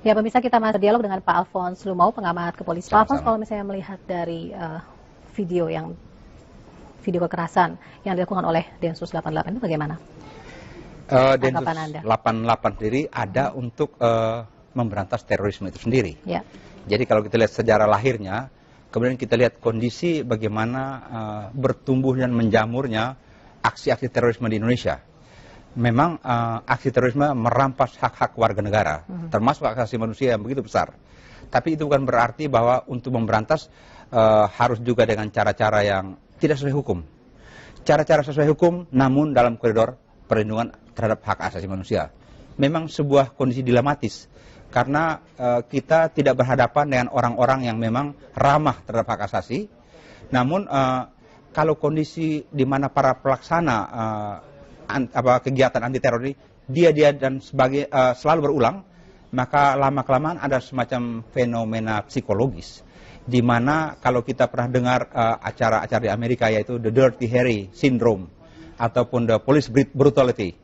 Ya, pemirsa, kita masih dialog dengan Pak Alphonse Lumau, pengamat kepolisian. Pak Alphonse, kalau misalnya melihat dari video kekerasan yang dilakukan oleh Densus 88 itu bagaimana? Densus 88 sendiri ada untuk memberantas terorisme itu sendiri. Ya. Jadi kalau kita lihat sejarah lahirnya, kemudian kita lihat kondisi bagaimana bertumbuh dan menjamurnya aksi-aksi terorisme di Indonesia. Memang aksi terorisme merampas hak-hak warga negara, termasuk hak asasi manusia yang begitu besar. Tapi itu bukan berarti bahwa untuk memberantas harus juga dengan cara-cara yang tidak sesuai hukum. Cara-cara sesuai hukum, namun dalam koridor perlindungan terhadap hak asasi manusia. Memang sebuah kondisi dilematis, karena kita tidak berhadapan dengan orang-orang yang memang ramah terhadap hak asasi. Namun kalau kondisi di mana para pelaksana kegiatan anti teror ini dia dan selalu berulang, maka lama-kelamaan ada semacam fenomena psikologis di mana kalau kita pernah dengar acara-acara di Amerika, yaitu the Dirty Harry Syndrome ataupun the police brutality,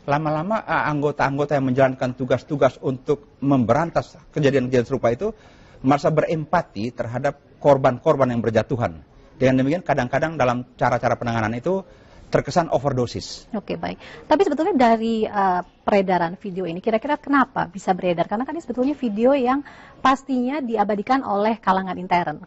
lama-lama anggota-anggota yang menjalankan tugas-tugas untuk memberantas kejadian-kejadian serupa itu merasa berempati terhadap korban-korban yang berjatuhan. Dengan demikian kadang-kadang dalam cara-cara penanganan itu terkesan overdosis. Oke, baik. Tapi sebetulnya dari peredaran video ini, kira-kira kenapa bisa beredar? Karena kan ini sebetulnya video yang pastinya diabadikan oleh kalangan intern.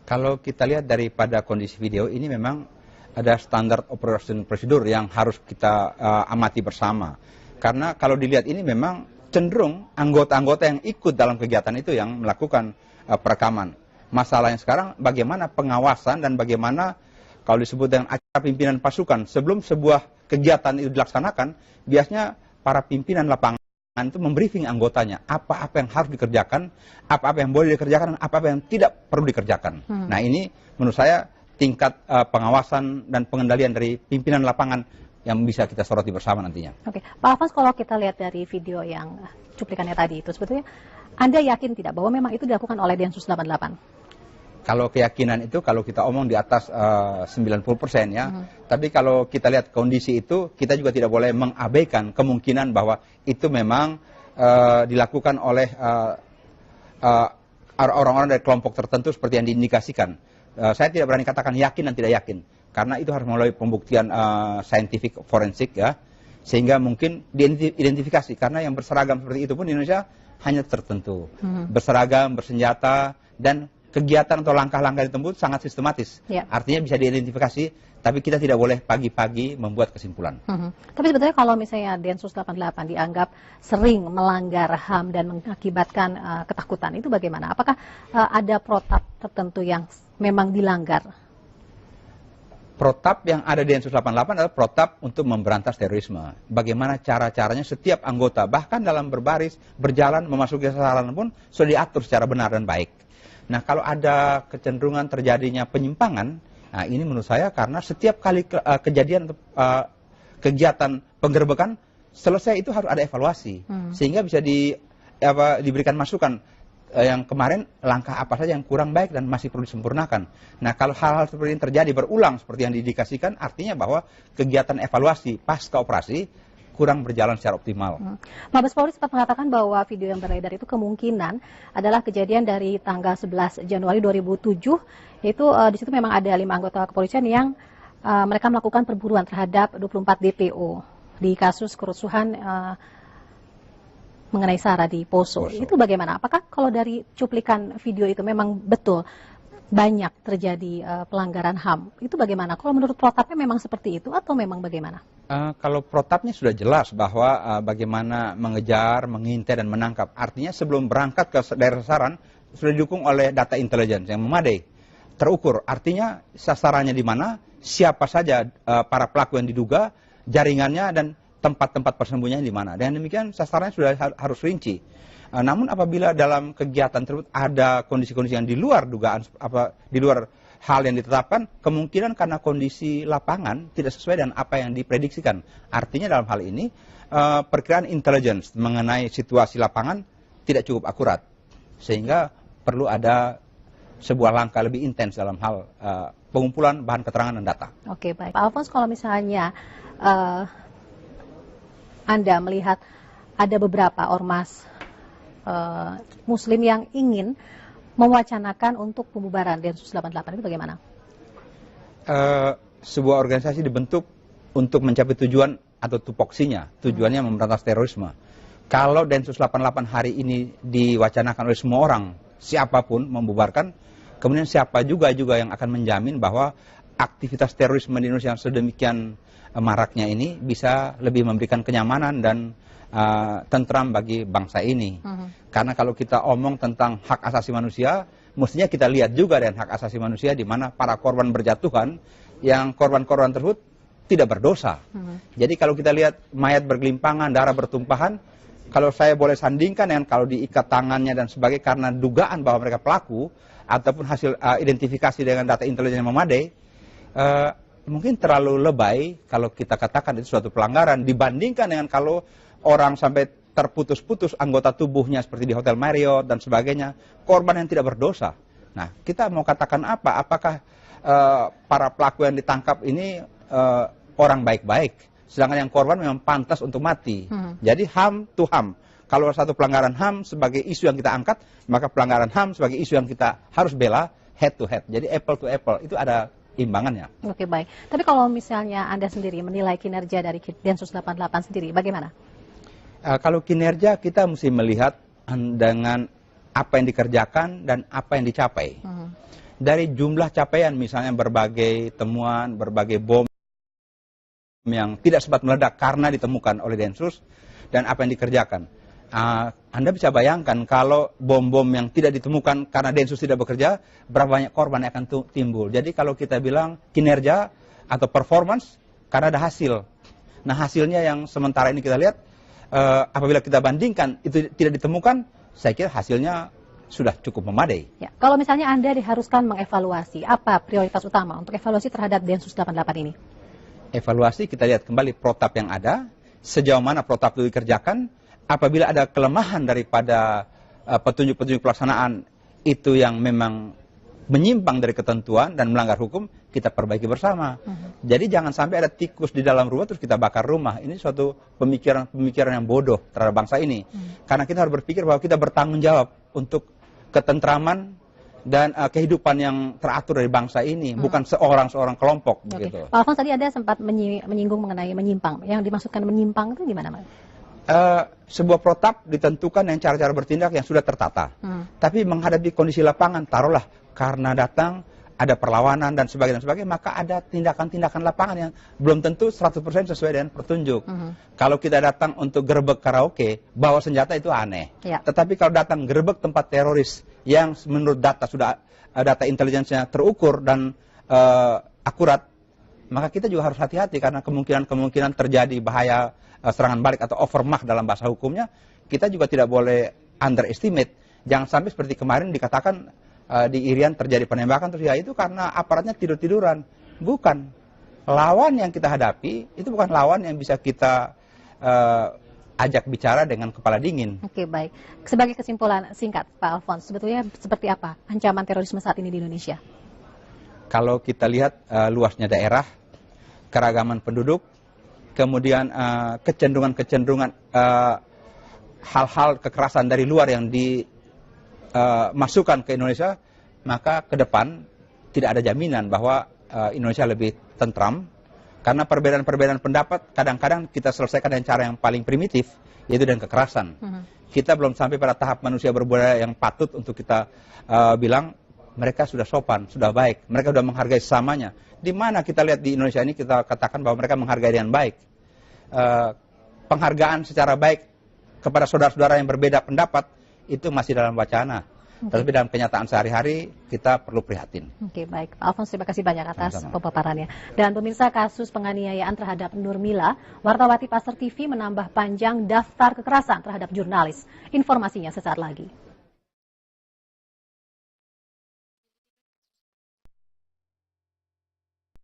Kalau kita lihat daripada kondisi video ini, memang ada standar operation prosedur yang harus kita amati bersama. Karena kalau dilihat ini memang cenderung anggota-anggota yang ikut dalam kegiatan itu yang melakukan perekaman. Masalahnya sekarang bagaimana pengawasan dan bagaimana kalau disebut dengan acara pimpinan pasukan, sebelum sebuah kegiatan itu dilaksanakan, biasanya para pimpinan lapangan itu membriefing anggotanya, apa-apa yang harus dikerjakan, apa-apa yang boleh dikerjakan, dan apa-apa yang tidak perlu dikerjakan. Nah, ini menurut saya tingkat pengawasan dan pengendalian dari pimpinan lapangan yang bisa kita soroti bersama nantinya. Oke, Pak Alphonse, kalau kita lihat dari video yang cuplikannya tadi itu, sebetulnya Anda yakin tidak bahwa memang itu dilakukan oleh Densus 88? Kalau keyakinan itu, kalau kita omong di atas 90% ya. Tapi kalau kita lihat kondisi itu, kita juga tidak boleh mengabaikan kemungkinan bahwa itu memang dilakukan oleh orang-orang dari kelompok tertentu seperti yang diindikasikan. Saya tidak berani katakan yakin dan tidak yakin, karena itu harus melalui pembuktian scientific forensik ya. Sehingga mungkin diidentifikasi, karena yang berseragam seperti itu pun di Indonesia hanya tertentu. Berseragam, bersenjata, dan kegiatan atau langkah-langkah ditempuh sangat sistematis. Ya. Artinya bisa diidentifikasi, tapi kita tidak boleh pagi-pagi membuat kesimpulan. Tapi sebetulnya kalau misalnya Densus 88 dianggap sering melanggar HAM dan mengakibatkan ketakutan, itu bagaimana? Apakah ada protap tertentu yang memang dilanggar? Protap yang ada di Densus 88 adalah protap untuk memberantas terorisme. Bagaimana cara-caranya setiap anggota, bahkan dalam berbaris, berjalan, memasuki sasaran pun sudah diatur secara benar dan baik. Nah, kalau ada kecenderungan terjadinya penyimpangan, nah ini menurut saya karena setiap kali kejadian kegiatan penggerbekan selesai itu harus ada evaluasi, sehingga bisa diberikan masukan yang kemarin langkah apa saja yang kurang baik dan masih perlu disempurnakan. Nah, kalau hal-hal seperti ini terjadi berulang seperti yang diindikasikan, artinya bahwa kegiatan evaluasi pasca operasi kurang berjalan secara optimal. Mabes Polri sempat mengatakan bahwa video yang beredar itu kemungkinan adalah kejadian dari tanggal 11 Januari 2007, yaitu di situ memang ada 5 anggota kepolisian yang mereka melakukan perburuan terhadap 24 DPO di kasus kerusuhan mengenai SARA di Poso. Itu bagaimana? Apakah kalau dari cuplikan video itu memang betul banyak terjadi pelanggaran HAM? Itu bagaimana? Kalau menurut protapnya memang seperti itu atau memang bagaimana? Kalau protapnya sudah jelas bahwa bagaimana mengejar, mengintai, dan menangkap. Artinya sebelum berangkat ke daerah sasaran, sudah didukung oleh data intelijen yang memadai. Terukur, artinya sasarannya di mana, siapa saja para pelaku yang diduga, jaringannya, dan tempat-tempat persembunyiannya di mana. Dan demikian sasarannya sudah harus rinci. Namun apabila dalam kegiatan tersebut ada kondisi-kondisi yang di luar dugaan, di luar hal yang ditetapkan, kemungkinan karena kondisi lapangan tidak sesuai dengan apa yang diprediksikan. Artinya dalam hal ini, perkiraan intelligence mengenai situasi lapangan tidak cukup akurat. Sehingga perlu ada sebuah langkah lebih intens dalam hal pengumpulan bahan keterangan dan data. Oke, baik. Pak Alphonse, kalau misalnya Anda melihat ada beberapa ormas Muslim yang ingin mewacanakan untuk pembubaran Densus 88 itu bagaimana? Sebuah organisasi dibentuk untuk mencapai tujuan atau tupoksinya, tujuannya memberantas terorisme. Kalau Densus 88 hari ini diwacanakan oleh semua orang, siapapun membubarkan, kemudian siapa juga yang akan menjamin bahwa aktivitas terorisme di Indonesia yang sedemikian maraknya ini bisa lebih memberikan kenyamanan dan tentram bagi bangsa ini. Karena kalau kita omong tentang hak asasi manusia, mestinya kita lihat juga dengan hak asasi manusia di mana para korban berjatuhan, yang korban-korban tersebut tidak berdosa. Jadi kalau kita lihat mayat bergelimpangan, darah bertumpahan, kalau saya boleh sandingkan dengan kalau diikat tangannya dan sebagainya karena dugaan bahwa mereka pelaku, ataupun hasil identifikasi dengan data intelijen yang memadai, mungkin terlalu lebay kalau kita katakan itu suatu pelanggaran dibandingkan dengan kalau orang sampai terputus-putus anggota tubuhnya seperti di Hotel Marriott dan sebagainya, korban yang tidak berdosa. Nah, kita mau katakan apa? Apakah para pelaku yang ditangkap ini orang baik-baik, sedangkan yang korban memang pantas untuk mati. Jadi HAM to HAM. Kalau satu pelanggaran HAM sebagai isu yang kita angkat, maka pelanggaran HAM sebagai isu yang kita harus bela head to head. Jadi apple to apple, itu ada imbangannya. Oke, baik. Tapi kalau misalnya Anda sendiri menilai kinerja dari Densus 88 sendiri, bagaimana? Kalau kinerja kita mesti melihat dengan apa yang dikerjakan dan apa yang dicapai. Dari jumlah capaian misalnya berbagai temuan, berbagai bom yang tidak sempat meledak karena ditemukan oleh Densus dan apa yang dikerjakan. Anda bisa bayangkan kalau bom-bom yang tidak ditemukan karena Densus tidak bekerja, berapa banyak korban yang akan timbul. Jadi kalau kita bilang kinerja atau performance, karena ada hasil. Nah, hasilnya yang sementara ini kita lihat, apabila kita bandingkan itu tidak ditemukan, saya kira hasilnya sudah cukup memadai. Ya, kalau misalnya Anda diharuskan mengevaluasi, apa prioritas utama untuk evaluasi terhadap Densus 88 ini? Evaluasi kita lihat kembali protap yang ada, sejauh mana protap itu dikerjakan, apabila ada kelemahan daripada petunjuk-petunjuk pelaksanaan itu yang memang menyimpang dari ketentuan dan melanggar hukum, kita perbaiki bersama. Jadi jangan sampai ada tikus di dalam rumah terus kita bakar rumah. Ini suatu pemikiran yang bodoh terhadap bangsa ini. Karena kita harus berpikir bahwa kita bertanggung jawab untuk ketentraman dan kehidupan yang teratur dari bangsa ini, bukan seorang kelompok. Begitu. Pak Alfons, tadi ada sempat menyinggung mengenai menyimpang. Yang dimaksudkan menyimpang itu gimana, Mas? Sebuah protap ditentukan dengan cara-cara bertindak yang sudah tertata. Tapi menghadapi kondisi lapangan, taruhlah karena datang ada perlawanan dan sebagainya, maka ada tindakan-tindakan lapangan yang belum tentu 100% sesuai dengan petunjuk. Kalau kita datang untuk gerebek karaoke, bawa senjata itu aneh. Tetapi kalau datang gerebek tempat teroris yang menurut data sudah data intelijensinya terukur dan akurat, maka kita juga harus hati-hati karena kemungkinan terjadi bahaya serangan balik atau overmach dalam bahasa hukumnya. Kita juga tidak boleh underestimate. Jangan sampai seperti kemarin dikatakan di Irian terjadi penembakan, terus ya itu karena aparatnya tidur-tiduran. Bukan. Lawan yang kita hadapi itu bukan lawan yang bisa kita ajak bicara dengan kepala dingin. Oke, baik. Sebagai kesimpulan singkat, Pak Alfons, sebetulnya seperti apa ancaman terorisme saat ini di Indonesia? Kalau kita lihat luasnya daerah, keragaman penduduk, kemudian kecenderungan hal-hal kekerasan dari luar yang dimasukkan ke Indonesia, maka ke depan tidak ada jaminan bahwa Indonesia lebih tentram. Karena perbedaan-perbedaan pendapat kadang-kadang kita selesaikan dengan cara yang paling primitif, yaitu dengan kekerasan. Kita belum sampai pada tahap manusia berbudaya yang patut untuk kita bilang mereka sudah sopan, sudah baik, mereka sudah menghargai sesamanya. Di mana kita lihat di Indonesia ini kita katakan bahwa mereka menghargai dengan baik. Penghargaan secara baik kepada saudara-saudara yang berbeda pendapat itu masih dalam wacana. Tetapi dalam kenyataan sehari-hari kita perlu prihatin. Oke, baik. Pak Alfons, terima kasih banyak atas pemaparannya. Dan pemirsa, kasus penganiayaan terhadap Nurmila, wartawati Pasar TV menambah panjang daftar kekerasan terhadap jurnalis. Informasinya sesaat lagi.